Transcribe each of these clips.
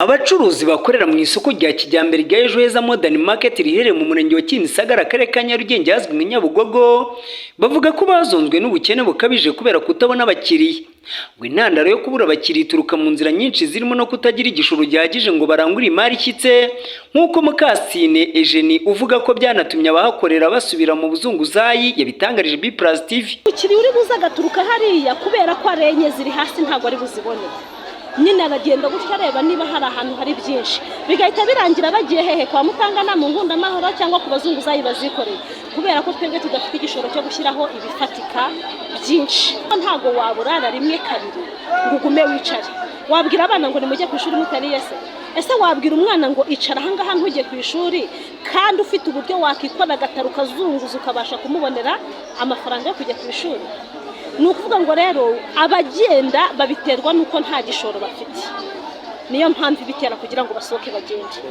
Abacuruzi bakorera mu isoko rya kijyambere rya Ejo Heza Modern Market riherereye mu murenge wa Kimisagara akarere ka Nyarugenge hazwi nka Nyabugogo bavuga ko bazonzwe n'ubukene bukabije kubera kutabona abakiriya. Ngo intandaro yo kubura abakiriya ituruka mu nzira nyinshi zirimo no kutagira igishoro gihagije ngo barangure imari ishyitse, nk'uko Mukasine Eugenie uvuga ko byanatumye abahakorera basubira mu buzunguzayi yabitangarije B+ TV. Ukiriye uri buza gaturuka hariya kubera ko arenye ziri hasi ntabwo ari buzibone. Nyine aragenda gutya areba niba hari ahantu hari byinshi bigahita birangira bagiye hehe kwa Mutangana mu Nkunda Mahoro cyangwa ku bazunguzayi bazikoreye, kubera ko twebwe tudafite igishoro cyo gushyiraho ibifatika byinshi. Ntago waburara rimwe kabiri ngo ugume wicare, wabwira abana ngo nimujye ku ishuri mutariye se? Ese wabwira umwana ngo icara ahangaha ntujye ku ishuri kandi ufite uburyo wakikora gataruka zunguza ukabasha kumubonera amafaranga yo kujya ku ishuri? Nukuvuga ngo rero abagenda babiterwa nuko nta gishoro bafite, niyo mpamvu bitera kugira ngo basohoke bagende,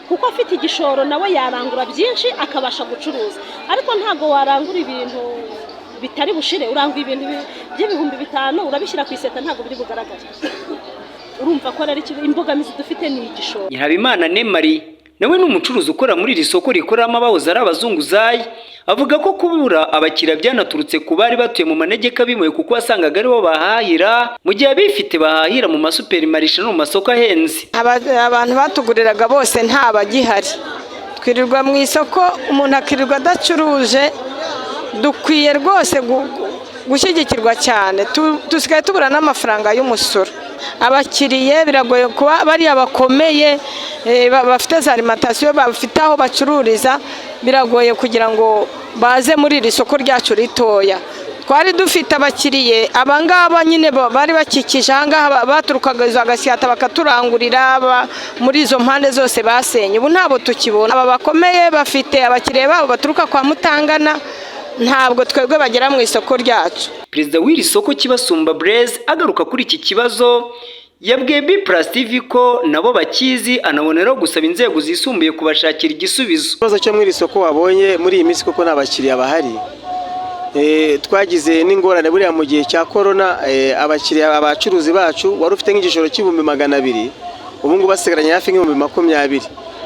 kuko afite igishoro nawe yarangura byinshi akabasha gucuruza. Ariko ntago warangura ibintu bitari bushire, urangura ibintu by'ibihumbi 5 urabishyira ku iseta ntago biri bugaragara. Urumva ko ari imbogamizi dufite ni igishoro. Nyirabimana Nemari nawe n'umucuruzi ukora muri iri soko rikoramo abahoze ari abazunguzayi, avuga ko kubura abakiriya byanaturutse ku bari batuye mu manegeka bimuye kuko wasangaga aribo bahahira mu gihe abifite bahahira mu masuperimarishe no mu masoko ahenze. Abantu batuguriraga bose nta bagihari, twirirwa mu isoko umuntu akirirwa adacuruje. Dukwiye rwose gushyigikirwa cyane, dusigaye tubura n'amafaranga y'umusoro. Abakiriye biragoye kuba bariya bakomeye bafite za alimentation bafite aho bacururiza, biragoye kugira ngo baze muri iri soko ryacu ritoya. Twari dufite abakiriye abangaba nyine bari bakikije ahangaha baturukaga za Gashyata bakaturangurira muri izo mpande zose basenye. Ubu ntabo tukibona. Aba bakomeye bafite abakiriye babo baturuka kwa Mutangana, ntabwo twebwe bagera mu isoko ryacu. Perezida w'iri soko Kibasumba Blaise agaruka kuri iki kibazo yabwiye B+ TV ko nabo bakizi, anaboneraho gusaba inzego zisumbuye kubashakira igisubizo. Ikibazo cyo muri isoko wabonye muri iyi minsi koko n'abakiriya bahari, twagize n'ingorane buriya mu gihe cya corona. Abakiriya abacuruzi bacu wari ufite nk'igishoro cy'ibihumbi 200, ubu ngubu basigaranye hafi nk'ibihumbi 20.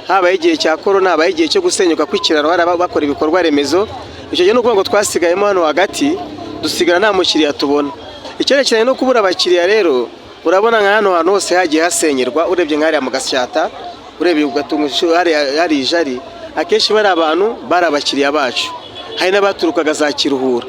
Habaye igihe cya corona, habaye igihe cyo gusenyuka kw'ikiraro bakora ibikorwa remezo. Icyo gihe nuko ngo twasigayemo hano hagati dusigara nta mukiriya tubona. Icyerekeranye no kubura abakiriya rero, urabona nka hano hantu hose hagiye hasenyerwa, urebye nk'ariya mu Gashyata, urebye ugatunga hari ijari, akenshi bari abantu bari abakiriya bacu. Hari n'abaturukaga za Kiruhura,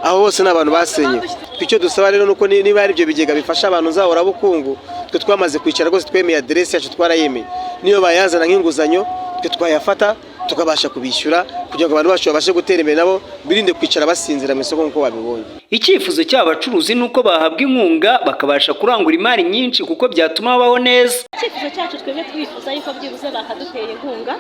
aho hose n'abantu basenye. Icyo dusaba rero nuko niba ari ibyo bigega bifasha abantu zahora bukungu, twe twamaze kwicara rwose twemeye adresse yacu twarayemeye. Niyo bayazana nk'inguzanyo twe twayafata tukabasha kubishyura kugira ngo abantu bacu babashe gutera imbere nabo birinde kwicara basinzira mu isoko nk'uko babibonye. Icyifuzo cy'abacuruzi nuko bahabwa inkunga bakabasha kurangura imari nyinshi kuko byatuma babaho neza. Icyifuzo cyacu twebwe twifuza yuko byibuze bakadutera inkunga,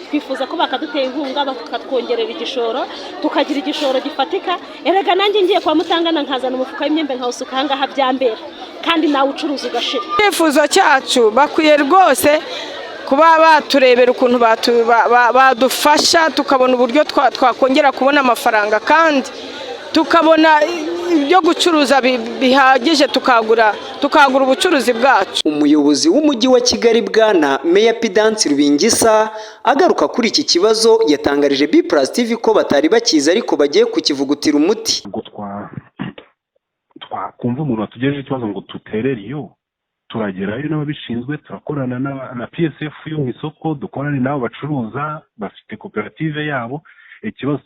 twifuza ko bakadutera inkunga bakatwongerera igishoro, tukagira igishoro gifatika. Erega nanjye ngiye kwa Mutangana nkazana umufuka w'imyembe nkawusuka ahangaha byambera, kandi nawe ucuruza ugashira. Icyifuzo cyacu bakwiye rwose kuba baturebera ukuntu badufasha tukabona uburyo twakongera kubona amafaranga, kandi tukabona ibyo gucuruza bihagije, tukagura ubucuruzi bwacu. Umuyobozi w'umujyi wa Kigali Bwana Meya Pidansi Rubingisa agaruka kuri iki kibazo yatangarije B+ TV ko batari bakiza ariko bagiye kukivugutira umuti. Twakumva umuntu watugejeje ikibazo ngo tuterere iyo turagerayo n'ababishinzwe, turakorana na PSF yo mu isoko, dukorana n'abo bacuruza bafite koperative yabo. Ikibazo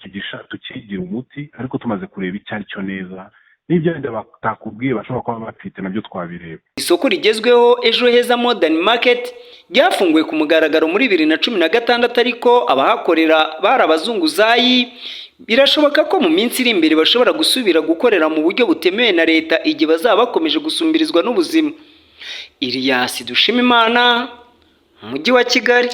tukigira umuti, ariko tumaze kureba icyo ari cyo neza, n'ibyo wenda batakubwiye bashobora kuba bafite nabyo twabireba. Isoko rigezweho Ejo Heza Modern Market ryafunguwe ku mugaragaro muri 2016, ariko abahakorera bari abazunguzayi. Birashoboka ko mu minsi iri imbere bashobora gusubira gukorera mu buryo butemewe na leta igihe bazaba bakomeje gusumbirizwa n'ubuzima. Ilias Dushimimana, Umujyi wa Kigali.